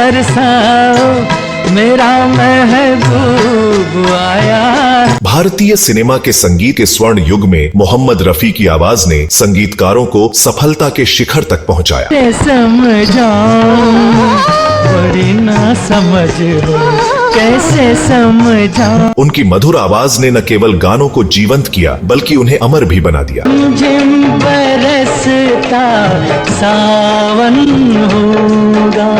बरसाओ, मेरा महबूब आया। भारतीय सिनेमा के संगीत के स्वर्ण युग में मोहम्मद रफी की आवाज ने संगीतकारों को सफलता के शिखर तक पहुंचाया। समझाऊं, बड़ी ना समझ हो, कैसे समझाऊं। उनकी मधुर आवाज ने न केवल गानों को जीवंत किया बल्कि उन्हें अमर भी बना दिया। जिम बरसता सावन होगा।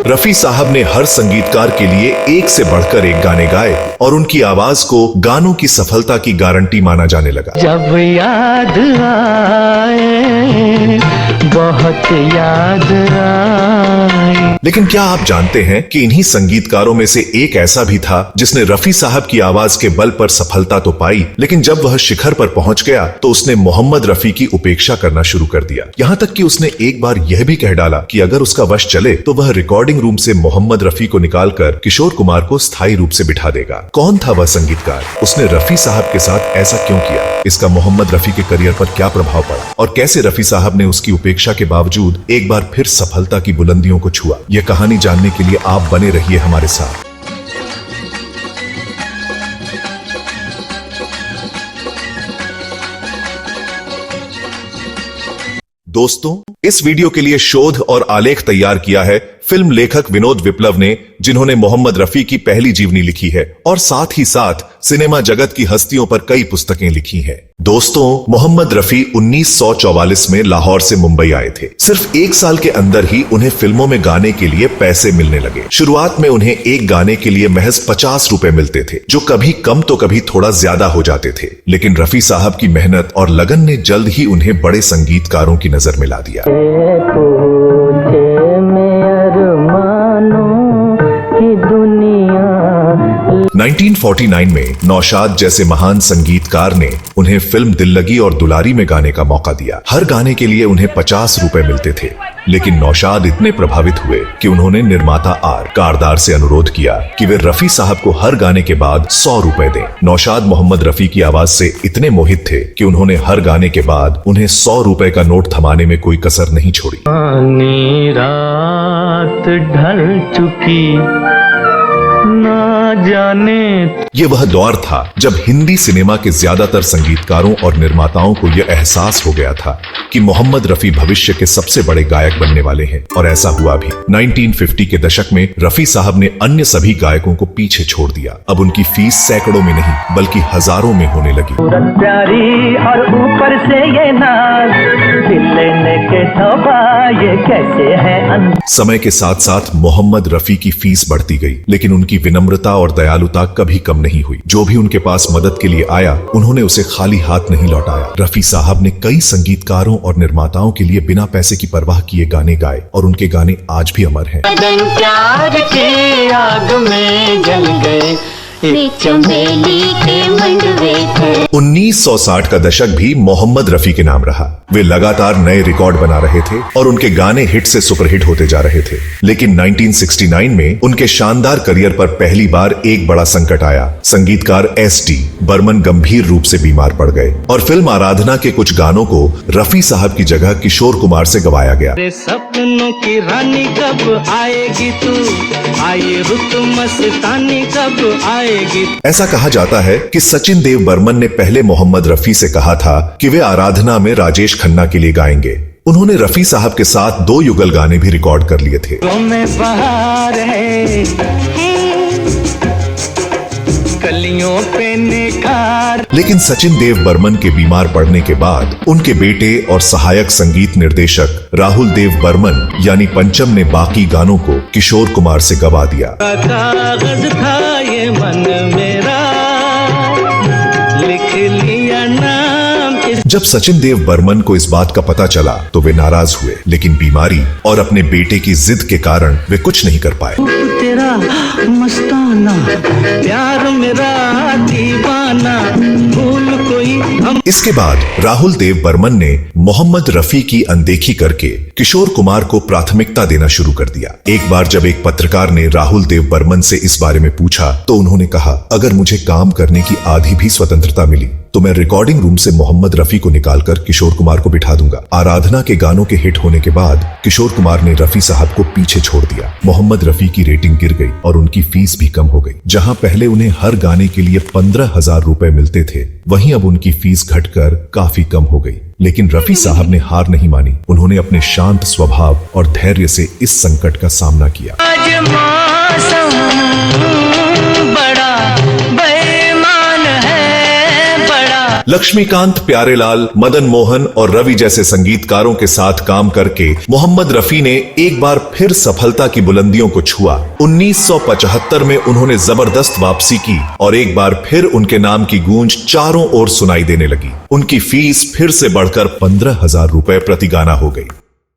रफी साहब ने हर संगीतकार के लिए एक से बढ़कर एक गाने गाए और उनकी आवाज को गानों की सफलता की गारंटी माना जाने लगा। जब याद आए, बहुत याद आए। लेकिन क्या आप जानते हैं कि इन्हीं संगीतकारों में से एक ऐसा भी था जिसने रफी साहब की आवाज के बल पर सफलता तो पाई, लेकिन जब वह शिखर पर पहुंच गया तो उसने मोहम्मद रफी की उपेक्षा करना शुरू कर दिया। यहाँ तक कि उसने एक बार यह भी कह डाला कि अगर उसका वश चले तो वह रिकॉर्डिंग रूम से मोहम्मद रफी को निकालकर किशोर कुमार को स्थायी रूप से बिठा देगा। कौन था वह संगीतकार? उसने रफी साहब के साथ ऐसा क्यों किया? इसका मोहम्मद रफी के करियर पर क्या प्रभाव पड़ा और कैसे रफी साहब ने उसकी उपेक्षा के बावजूद एक बार फिर सफलता की बुलंदियों को छुआ? यह कहानी जानने के लिए आप बने रहिए हमारे साथ। दोस्तों, इस वीडियो के लिए शोध और आलेख तैयार किया है फिल्म लेखक विनोद विप्लव ने, जिन्होंने मोहम्मद रफी की पहली जीवनी लिखी है और साथ ही साथ सिनेमा जगत की हस्तियों पर कई पुस्तकें लिखी हैं। दोस्तों, मोहम्मद रफी 1944 में लाहौर से मुंबई आए थे। सिर्फ एक साल के अंदर ही उन्हें फिल्मों में गाने के लिए पैसे मिलने लगे। शुरुआत में उन्हें एक गाने के लिए महज 50 रुपए मिलते थे, जो कभी कम तो कभी थोड़ा ज्यादा हो जाते थे। लेकिन रफी साहब की मेहनत और लगन ने जल्द ही उन्हें बड़े संगीतकारों की नजर मिला दिया। 1949 में नौशाद जैसे महान संगीतकार ने उन्हें फिल्म दिल लगी और दुलारी में गाने का मौका दिया। हर गाने के लिए उन्हें 50 रुपए मिलते थे, लेकिन नौशाद इतने प्रभावित हुए कि उन्होंने निर्माता आर कारदार से अनुरोध किया कि वे रफी साहब को हर गाने के बाद 100 रुपए दें। नौशाद मोहम्मद रफी की आवाज से इतने मोहित थे कि उन्होंने हर गाने के बाद उन्हें 100 रुपए का नोट थमाने में कोई कसर नहीं छोड़ी। रात ढल चुकी, ना जाने। ये वह दौर था जब हिंदी सिनेमा के ज्यादातर संगीतकारों और निर्माताओं को यह एहसास हो गया था कि मोहम्मद रफी भविष्य के सबसे बड़े गायक बनने वाले हैं, और ऐसा हुआ भी। 1950 के दशक में रफी साहब ने अन्य सभी गायकों को पीछे छोड़ दिया। अब उनकी फीस सैकड़ों में नहीं बल्कि हजारों में होने लगी। प्यारी और ऊपर से ये नाज, दिल लेने के तौबा, ये कैसे है। समय के साथ साथ मोहम्मद रफी की फीस बढ़ती गई, लेकिन उनकी विनम्रता और दयालुता कभी कम नहीं हुई। जो भी उनके पास मदद के लिए आया, उन्होंने उसे खाली हाथ नहीं लौटाया। रफी साहब ने कई संगीतकारों और निर्माताओं के लिए बिना पैसे की परवाह किए गाने गाए और उनके गाने आज भी अमर हैं। प्यार की आग में जल गए, चमेली के मंडवे थे। 1960 का दशक भी मोहम्मद रफी के नाम रहा। वे लगातार नए रिकॉर्ड बना रहे थे और उनके गाने हिट से सुपरहिट होते जा रहे थे। लेकिन 1969 में उनके शानदार करियर पर पहली बार एक बड़ा संकट आया। संगीतकार एस.डी. बर्मन गंभीर रूप से बीमार पड़ गए और फिल्म आराधना के कुछ गानों को रफी साहब की जगह किशोर कुमार से गवाया गया। सपनों की रानी कब आएगी तू, आए रुत मस्तानी कब आएगी। ऐसा कहा जाता है कि सचिन देव बर्मन ने पहले मोहम्मद रफी से कहा था कि वे आराधना में राजेश खन्ना के लिए गाएंगे। उन्होंने रफी साहब के साथ 2 युगल गाने भी रिकॉर्ड कर लिए थे। कलियों पे निखार। लेकिन सचिन देव बर्मन के बीमार पड़ने के बाद उनके बेटे और सहायक संगीत निर्देशक राहुल देव बर्मन यानी पंचम ने बाकी गानों को किशोर कुमार से गवा दिया। कागज था ये मन मेरा, लिख लिया नाम। जब सचिन देव बर्मन को इस बात का पता चला तो वे नाराज हुए, लेकिन बीमारी और अपने बेटे की जिद के कारण वे कुछ नहीं कर पाए। तेरा मस्ताना, प्यार मेरा दीवाना, भूल कोई हम। इसके बाद राहुल देव बर्मन ने मोहम्मद रफी की अनदेखी करके किशोर कुमार को प्राथमिकता देना शुरू कर दिया। एक बार जब एक पत्रकार ने राहुल देव बर्मन से इस बारे में पूछा तो उन्होंने कहा, अगर मुझे काम करने की आधी भी स्वतंत्रता मिली तो मैं रिकॉर्डिंग रूम से मोहम्मद रफी को निकालकर किशोर कुमार को बिठा दूंगा। आराधना के गानों के हिट होने के बाद किशोर कुमार ने रफी साहब को पीछे छोड़ दिया। मोहम्मद रफी की रेटिंग गिर गई और उनकी फीस भी कम हो गई। जहां पहले उन्हें हर गाने के लिए 15,000 रुपए मिलते थे, वहीं अब उनकी फीस घटकर काफी कम हो गई। लेकिन रफी साहब ने हार नहीं मानी। उन्होंने अपने शांत स्वभाव और धैर्य से इस संकट का सामना किया। आज मौसम बड़ा बेईमान है, बड़ा। लक्ष्मीकांत, प्यारेलाल, मदन मोहन और रवि जैसे संगीतकारों के साथ काम करके मोहम्मद रफी ने एक बार फिर सफलता की बुलंदियों को छुआ। 1975 में उन्होंने जबरदस्त वापसी की और एक बार फिर उनके नाम की गूंज चारों ओर सुनाई देने लगी। उनकी फीस फिर से बढ़कर 15,000 रुपए प्रति गाना हो गई।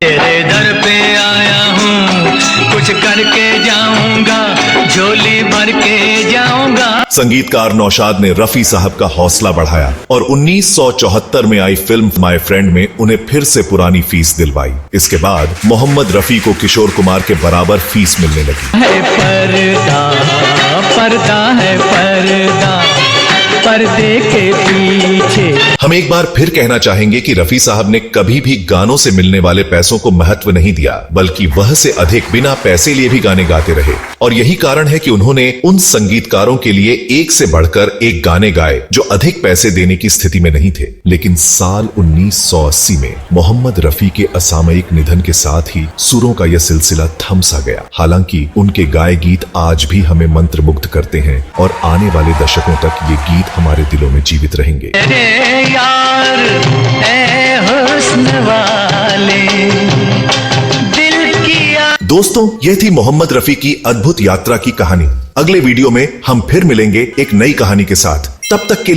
तेरे दर पे आया हूँ, कुछ करके जाऊंगा, झोली भर के जाऊंगा। संगीतकार नौशाद ने रफी साहब का हौसला बढ़ाया और 1974 में आई फिल्म माय फ्रेंड में उन्हें फिर से पुरानी फीस दिलवाई। इसके बाद मोहम्मद रफी को किशोर कुमार के बराबर फीस मिलने लगी। है पर्दा, पर्दा है पर्दा, पर्दे के पीछे। हम एक बार फिर कहना चाहेंगे कि रफी साहब ने कभी भी गानों से मिलने वाले पैसों को महत्व नहीं दिया, बल्कि वह से अधिक बिना पैसे लिए भी गाने गाते रहे। और यही कारण है कि उन्होंने उन संगीतकारों के लिए एक से बढ़कर एक गाने गाए जो अधिक पैसे देने की स्थिति में नहीं थे। लेकिन साल 1980 में मोहम्मद रफी के असामयिक निधन के साथ ही सुरों का यह सिलसिला थम सा गया। हालांकि उनके गाए गीत आज भी हमें मंत्रमुग्ध करते हैं और आने वाले दशकों तक ये गीत हमारे दिलों में जीवित रहेंगे। यार ऐ हुस्न वाले दिल किया। दोस्तों, यह थी मोहम्मद रफी की अद्भुत यात्रा की कहानी। अगले वीडियो में हम फिर मिलेंगे एक नई कहानी के साथ। तब तक के